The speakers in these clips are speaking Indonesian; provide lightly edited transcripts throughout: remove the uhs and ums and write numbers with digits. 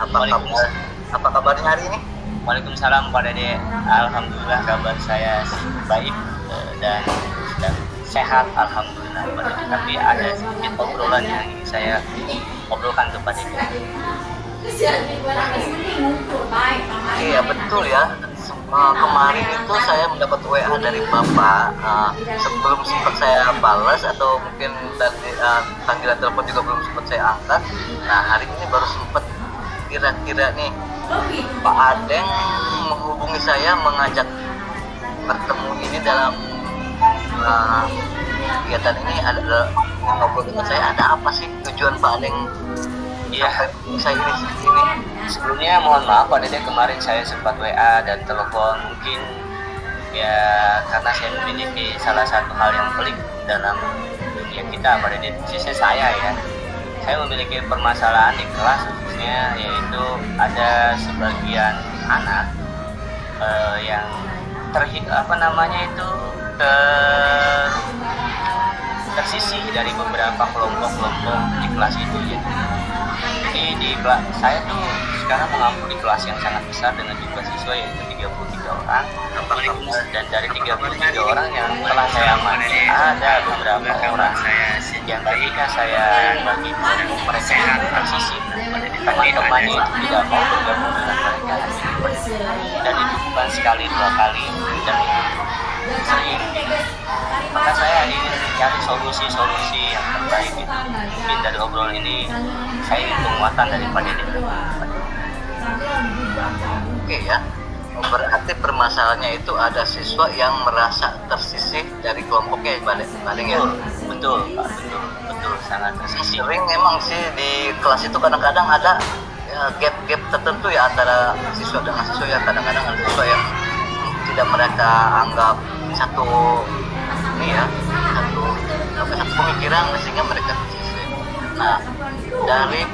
Apa kabarnya hari ini? Waalaikumsalam Pak Dede. Alhamdulillah kabar saya baik dan sedang sehat alhamdulillah Pak Dede. Tapi ada sedikit obrolan yang ingin saya obrolkan kepada Dede. Iya betul ya. Kemarin itu saya mendapat WA dari Bapak. Sebelum sempat saya balas atau mungkin dari panggilan telepon juga belum sempat saya angkat. Nah hari ini baru sempat kira-kira nih Pak Adeng menghubungi saya mengajak bertemu ini dalam kegiatan ini. Ada ngobrol dengan saya, ada apa sih tujuan Pak Adeng? Iya, saya ini. Sebelumnya mohon maaf Pak Dede, kemarin saya sempat WA dan telepon, mungkin ya karena saya memiliki salah satu hal yang pelik dalam dunia kita Pak Dede, khususnya saya ya. Saya memiliki permasalahan di kelas khususnya, yaitu ada sebagian anak yang tersisih dari beberapa kelompok-kelompok di kelas itu ya. Jadi di kelas saya tuh sekarang mengampu di kelas yang sangat besar dengan jumlah siswa yaitu 33 orang. Dan dari 33 orang yang telah saya amati, ada beberapa orang yang ketika saya bagi mereka tersisih, teman-temannya itu tidak mau bergabung dengan mereka, dan itu bukan sekali dua kali, dan itu sering. Maka saya ingin mencari solusi-solusi yang terbaik gitu. Mungkin dari obrolan ini saya ingin penguatan dari Pak Dede. Oke ya, berarti permasalahannya itu ada siswa yang merasa tersisih dari kelompoknya paling ya. Betul Pak, betul sangat tersisih. Sering memang sih di kelas itu kadang-kadang ada gap-gap tertentu ya antara siswa dengan siswa, yang kadang-kadang ada siswa yang tidak mereka anggap satu pemikiran sehingga mereka tersisih. Nah, dari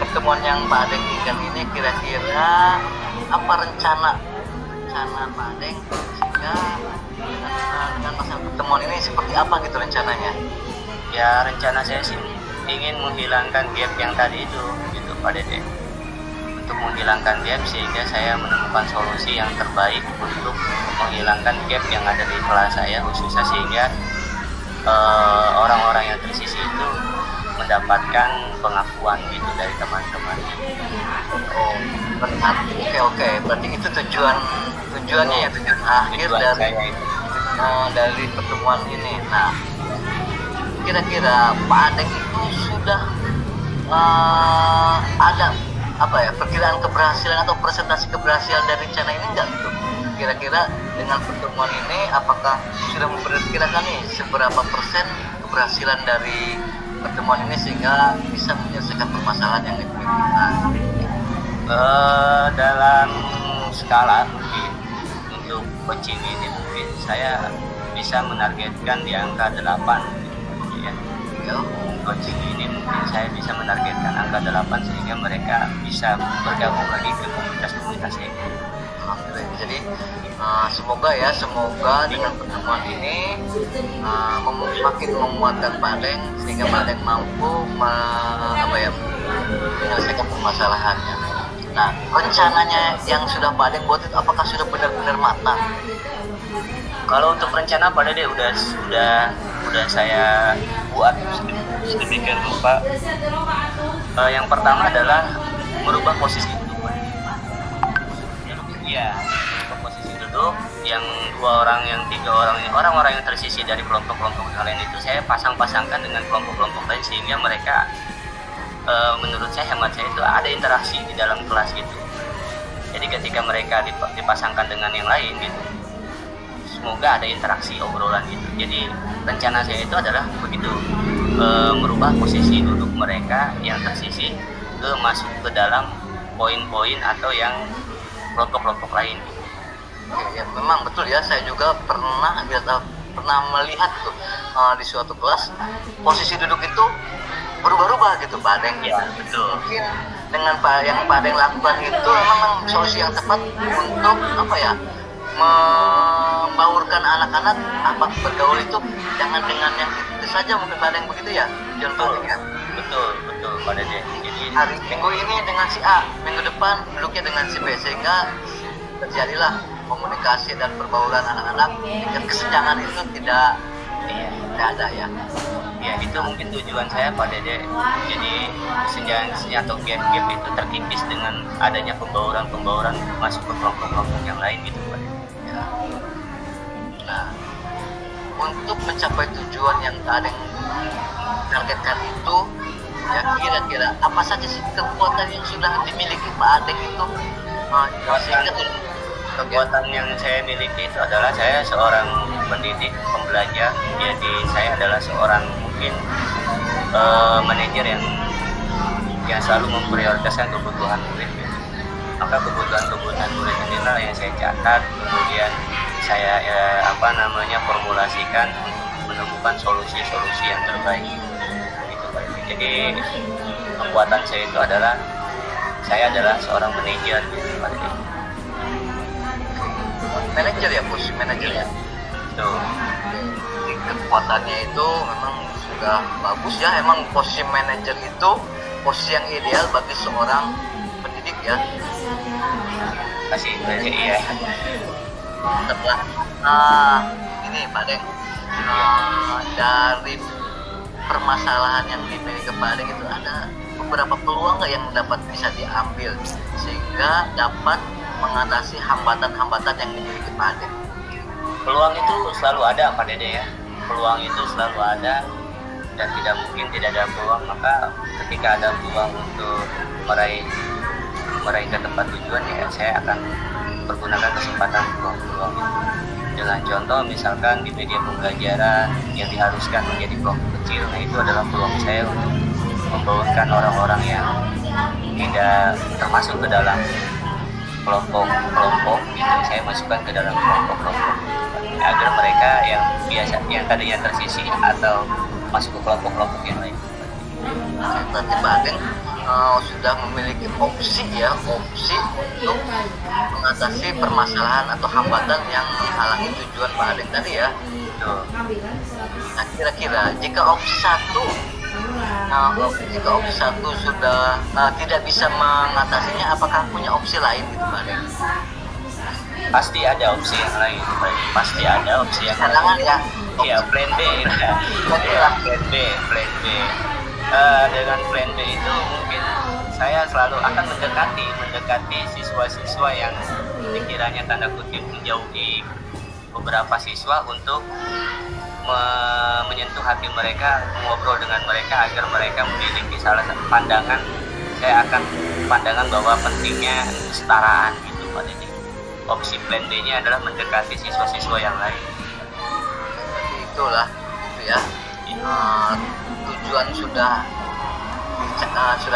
pertemuan yang Pak Adeng inginkan ini, kira-kira apa rencana Pak Adeng sehingga dengan masa pertemuan ini seperti apa gitu rencananya? Ya rencana saya sih ingin menghilangkan gap yang tadi itu gitu Pak Dede. Untuk menghilangkan gap sehingga saya menemukan solusi yang terbaik untuk menghilangkan gap yang ada di kelas saya khususnya, sehingga orang-orang yang tersisih itu mendapatkan pengakuan gitu dari teman-teman. Oke. Berarti itu tujuannya ya, tujuan akhir dari pertemuan ini. Nah, kira-kira Pak Adeng itu sudah ada perkiraan keberhasilan atau presentasi keberhasilan dari rencana ini enggak gitu? Kira-kira dengan pertemuan ini apakah sudah memperkirakan nih seberapa persen keberhasilan dari pertemuan ini sehingga bisa menyelesaikan permasalahan yang dimiliki? Dalam skala mungkin untuk coaching ini mungkin saya bisa menargetkan di angka 8 gitu ya. Coaching ini mungkin saya bisa menargetkan angka 8 sehingga mereka bisa bergabung lagi ke komunitas-komunitas ini. Jadi semoga dengan pertemuan ini makin memuatkan Pak Adeng sehingga Pak Adeng mampu menyelesaikan permasalahannya. Nah, rencananya yang sudah Pak Adeng buat itu apakah sudah benar-benar matang? Kalau untuk rencana Pak Dede udah saya buat sedemikian rupa. Yang pertama adalah merubah posisi duduk. Ya, posisi duduk yang 2 orang, yang 3 orang, orang-orang yang tersisih dari kelompok-kelompok lain itu saya pasang-pasangkan dengan kelompok-kelompok lain sehingga mereka menurut saya, hemat saya itu ada interaksi di dalam kelas gitu. Jadi ketika mereka dipasangkan dengan yang lain gitu, semoga ada interaksi obrolan gitu. Jadi rencana saya itu adalah begitu, merubah posisi duduk mereka yang tersisih masuk ke dalam poin-poin atau yang kelompok-kelompok lain. Ya memang betul ya, saya juga pernah melihat tuh di suatu kelas posisi duduk itu berubah-ubah gitu Pak Adeng. Ya betul. Mungkin dengan yang Pak Adeng lakukan itu memang solusi yang tepat untuk membaurkan anak-anak bergaul itu jangan dengan yang itu saja, mungkin Pak Adeng begitu ya, contohnya. betul Pak Dede. Jadi Hari minggu ini dengan si A, minggu depan duduknya dengan si B, sehingga terjadilah komunikasi dan perbauran anak-anak, dan kesenjangan itu tidak iya, ada ya. ya itu mungkin tujuan saya Pak Dede. Jadi kesenjangan atau gap-gap itu terkikis dengan adanya pembauran masuk ke kelompok-kelompok yang lain gitu Pak Dede. Ya. Nah, untuk mencapai tujuan yang ada yang targetkan itu, ya kira-kira apa saja sih kekuatan yang sudah dimiliki Pak Adek itu, sehingga Kekuatan yang saya miliki itu adalah saya seorang pendidik, pembelajar. Jadi saya adalah seorang mungkin manajer yang selalu memprioritaskan kebutuhan murid. Maka kebutuhan murid inilah yang saya catat, kemudian saya formulasikan untuk menemukan solusi-solusi yang terbaik. Gitu, Pak. Jadi kekuatan saya itu adalah saya adalah seorang manajer gitu, Pak. manajer ya, bos, manajer ya. Tuh. Jadi kekuatannya itu memang sudah bagus ya. Emang posisi manajer itu posisi yang ideal bagi seorang pendidik ya. Kasih iya. Setelah ini Pak Deng, dari permasalahan yang dimiliki Pak Deng itu ada beberapa peluang nggak yang dapat bisa diambil sehingga dapat mengatasi hambatan-hambatan yang dimiliki Pak Deng? Peluang itu selalu ada Pak Dede ya. Peluang itu selalu ada dan tidak mungkin tidak ada peluang. Maka ketika ada peluang untuk meraih ke tempat tujuan, ya saya akan pergunakan kesempatan peluang itu. Dengan contoh misalkan di media pembelajaran yang diharuskan menjadi kelompok kecil, nah itu adalah peluang saya untuk membawakan orang-orang yang tidak termasuk ke dalam kelompok gitu, saya masukkan ke dalam kelompok agar mereka yang tadinya tersisih atau masuk ke kelompok yang lain. Berarti Pak Deng sudah memiliki opsi untuk mengatasi permasalahan atau hambatan yang menghalangi tujuan Pak Deng tadi ya. Betul. Nah, kira-kira jika opsi satu sudah tidak bisa mengatasinya, apakah punya opsi lain gitu Pak Deng? Pasti ada opsi yang lain. Pasti ada opsi yang Cadangan ya. Iya, plan B. Plan B. Dengan plan B itu mungkin saya selalu akan mendekati siswa-siswa yang dikiranya tanda kutip menjauhi beberapa siswa untuk menyentuh hati mereka, mengobrol dengan mereka agar mereka memiliki salah satu pandangan. Saya akan pandangan bahwa pentingnya kesetaraan gitu Pak Dede. Opsi plan B-nya adalah mendekati siswa-siswa yang lain. Itulah itu ya. Tujuan sudah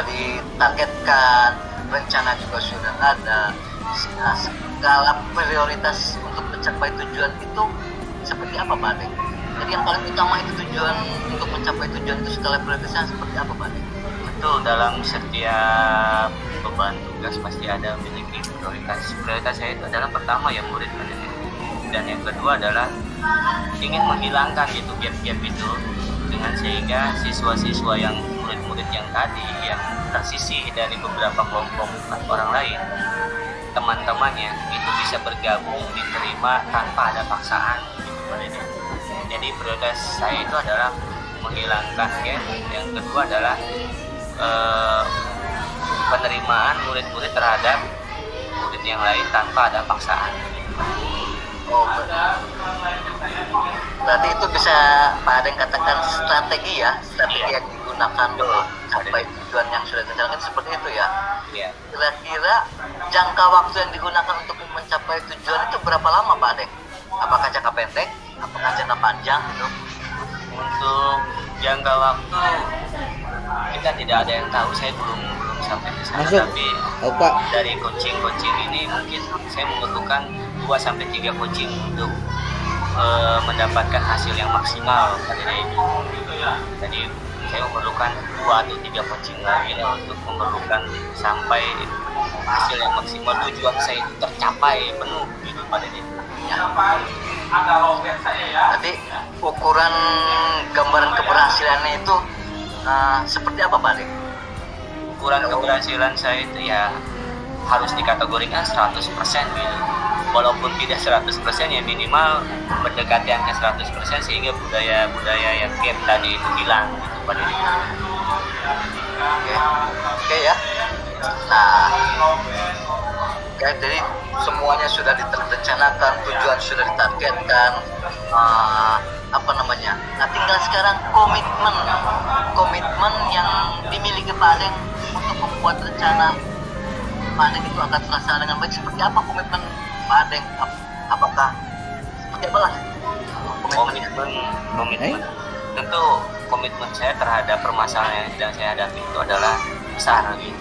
ditargetkan, rencana juga sudah ada. Skala prioritas untuk mencapai tujuan itu seperti apa Pak Deng? Jadi yang paling utama itu tujuan untuk mencapai tujuan itu skala prioritasnya seperti apa Pak Deng? Betul, dalam setiap beban tugas pasti ada memiliki prioritas. Prioritas saya itu adalah pertama ya murid dan yang kedua adalah ingin menghilangkan itu gap-gap itu dengan sehingga siswa-siswa yang murid-murid yang tadi yang tersisih dari beberapa kelompok orang lain, teman-temannya itu bisa bergabung, diterima tanpa ada paksaan gitu Pak Dede. Jadi prioritas saya itu adalah menghilangkan gap. Yang kedua adalah penerimaan murid-murid terhadap murid yang lain tanpa ada paksaan. Oh, berarti itu bisa Pak Deng katakan strategi ya, yang digunakan untuk mencapai tujuan yang sudah dijalankan seperti itu ya. Iya. Kira-kira jangka waktu yang digunakan untuk mencapai tujuan itu berapa lama Pak Deng? Apakah jangka pendek? Apakah jangka panjang gitu? Untuk jangka waktu kita tidak ada yang tahu, saya belum sampai ke sana. Tapi dari coaching ini mungkin saya membutuhkan 2-3 coaching untuk mendapatkan hasil yang maksimal pada ini. Jadi saya memerlukan 2 atau 3 coaching lagi untuk memerlukan sampai hasil yang maksimal, tujuan saya itu tercapai penuh gitu pada ini. Jadi ukuran gambaran keberhasilannya itu seperti apa Pak Deng? Ukuran keberhasilan saya itu ya harus dikategorikan 100% gitu. Walaupun tidak 100% ya minimal mendekati angka 100% sehingga budaya yang gap tadi itu hilang gitu pada diri. Oke ya. Nah, jadi semuanya sudah direncanakan, tujuan sudah ditargetkan, Nah, tinggal sekarang komitmen yang dimiliki Pak Deng untuk membuat rencana Pak Deng itu akan terlaksana dengan baik. Seperti apa komitmen Pak Deng? Apakah seperti apa lah? Komitmen tentu komitmen saya terhadap permasalahan yang sedang saya hadapi itu adalah besar gitu.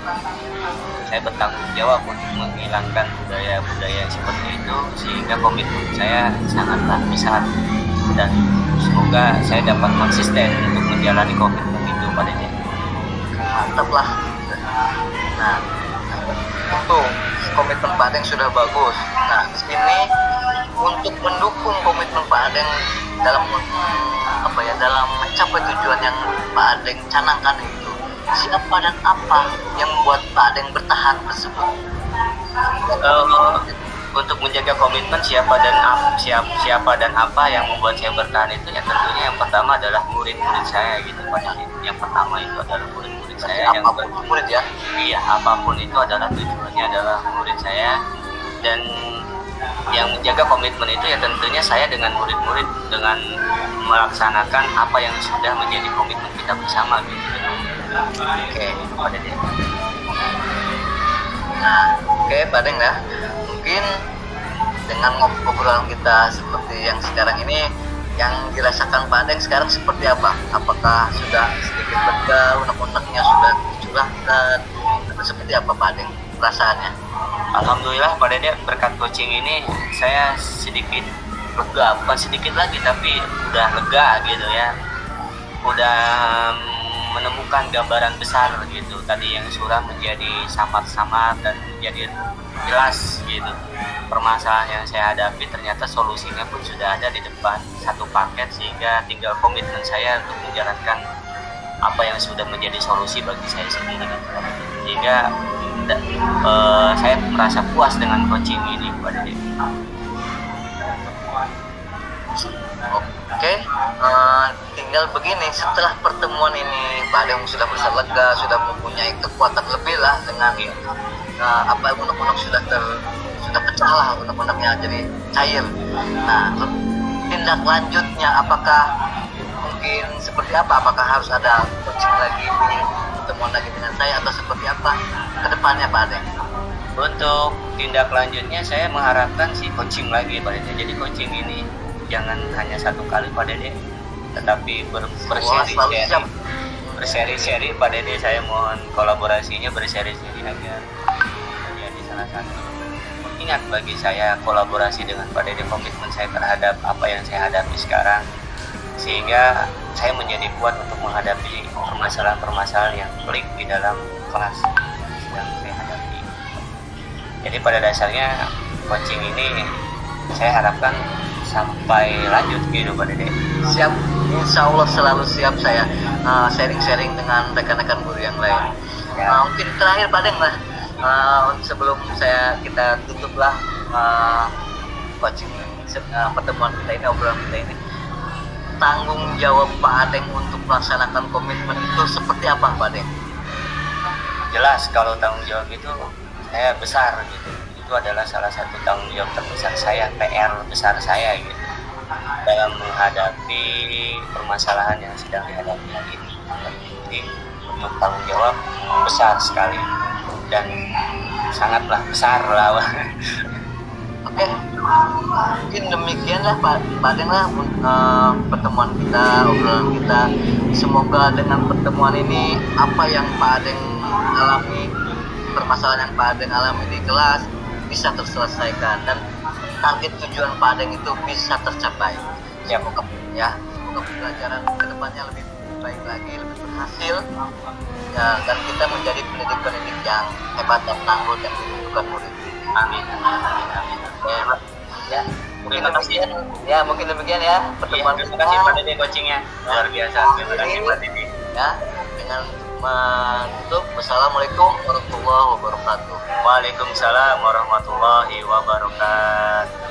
Saya bertanggung jawab untuk menghilangkan budaya-budaya seperti itu sehingga komitmen saya sangatlah besar dan semoga saya dapat konsisten untuk menjalani komitmen itu padanya. Mantap lah. Nah, itu komitmen Pak Deng sudah bagus. Nah, ini untuk mendukung komitmen Pak Deng dalam dalam mencapai tujuan yang Pak Deng canangkan itu, siapa dan apa yang membuat Pak Deng bertahan tersebut? Untuk menjaga komitmen siapa dan apa yang membuat saya bertahan itu ya tentunya yang pertama adalah murid-murid saya gitu Pak. Yang pertama itu adalah murid-murid saya yang murid ya. Iya, apapun itu adalah tujuannya adalah murid saya, dan yang menjaga komitmen itu ya tentunya saya dengan murid-murid dengan melaksanakan apa yang sudah menjadi komitmen kita bersama gitu. Oke, pada dia. Nah, oke Pak Deng ya. Mungkin dengan obrolan kita seperti yang sekarang ini, yang dirasakan Pak Deng sekarang seperti apa? Apakah sudah sedikit lega, unek-uneknya sudah dicurahkan, atau seperti apa Pak Deng perasaannya? Alhamdulillah Pak Dede, berkat coaching ini saya sedikit lega, bukan sedikit lagi tapi udah lega gitu ya, udah menemukan gambaran besar gitu. Tadi yang suram menjadi samar-samar dan menjadi jelas gitu. Permasalahan yang saya hadapi ternyata solusinya pun sudah ada di depan satu paket, sehingga tinggal komitmen saya untuk menjalankan apa yang sudah menjadi solusi bagi saya sendiri gitu. Sehingga saya merasa puas dengan coaching ini Pak Dede. Oke, tinggal begini, setelah pertemuan ini Pak Deng sudah merasa lega, sudah mempunyai kekuatan lebih lah dengan unek-unek sudah pecah lah, unek-uneknya jadi cair. Nah, tindak lanjutnya apakah mungkin seperti apa? Apakah harus ada coaching lagi, pertemuan lagi dengan saya, atau seperti apa ke depannya Pak Deng? Untuk tindak lanjutnya saya mengharapkan si coaching lagi Pak Dede. Jadi coaching ini jangan hanya satu kali Pak Dede, tetapi berseri-seri Pak Dede. Saya mohon kolaborasinya berseri-seri agar menjadi salah satu ingat bagi saya kolaborasi dengan Pak Dede, komitmen saya terhadap apa yang saya hadapi sekarang, sehingga saya menjadi kuat untuk menghadapi permasalahan-permasalahan yang pelik di dalam kelas yang saya hadapi. Jadi pada dasarnya coaching ini saya harapkan sampai lanjut gitu Pak Dede. Siap, insya Allah selalu siap saya sharing-sharing dengan rekan-rekan guru yang lain. Mungkin terakhir Pak Deng lah, sebelum kita tutup lah coaching pertemuan kita ini, obrolan kita ini, tanggung jawab Pak Deng untuk melaksanakan komitmen itu seperti apa Pak Deng? Jelas kalau tanggung jawab itu saya besar gitu. Itu adalah salah satu tanggung jawab terbesar saya, PR besar saya gitu dalam menghadapi permasalahan yang sedang dihadapi ini. Jadi untuk tanggung jawab besar sekali dan sangatlah besar lah. Oke, mungkin demikianlah Pak Deng lah pertemuan kita, obrolan kita. Semoga dengan pertemuan ini apa yang Pak Deng alami, permasalahan yang Pak Deng alami di kelas bisa terselesaikan dan target tujuan Pak Deng itu bisa tercapai. Semoga pembelajaran kedepannya lebih baik lagi, lebih berhasil ya, dan kita menjadi pendidik-pendidik yang hebat dan tangguh dan dibutuhkan murid. Amin. Ya, mungkin demikian ya pertemuan kita. Terima kasih Pak Dede coachingnya luar biasa. Terima kasih Pak Dede. Ya, dengan menutup. Wassalamualaikum warahmatullahi wabarakatuh. Waalaikumsalam warahmatullahi wabarakatuh.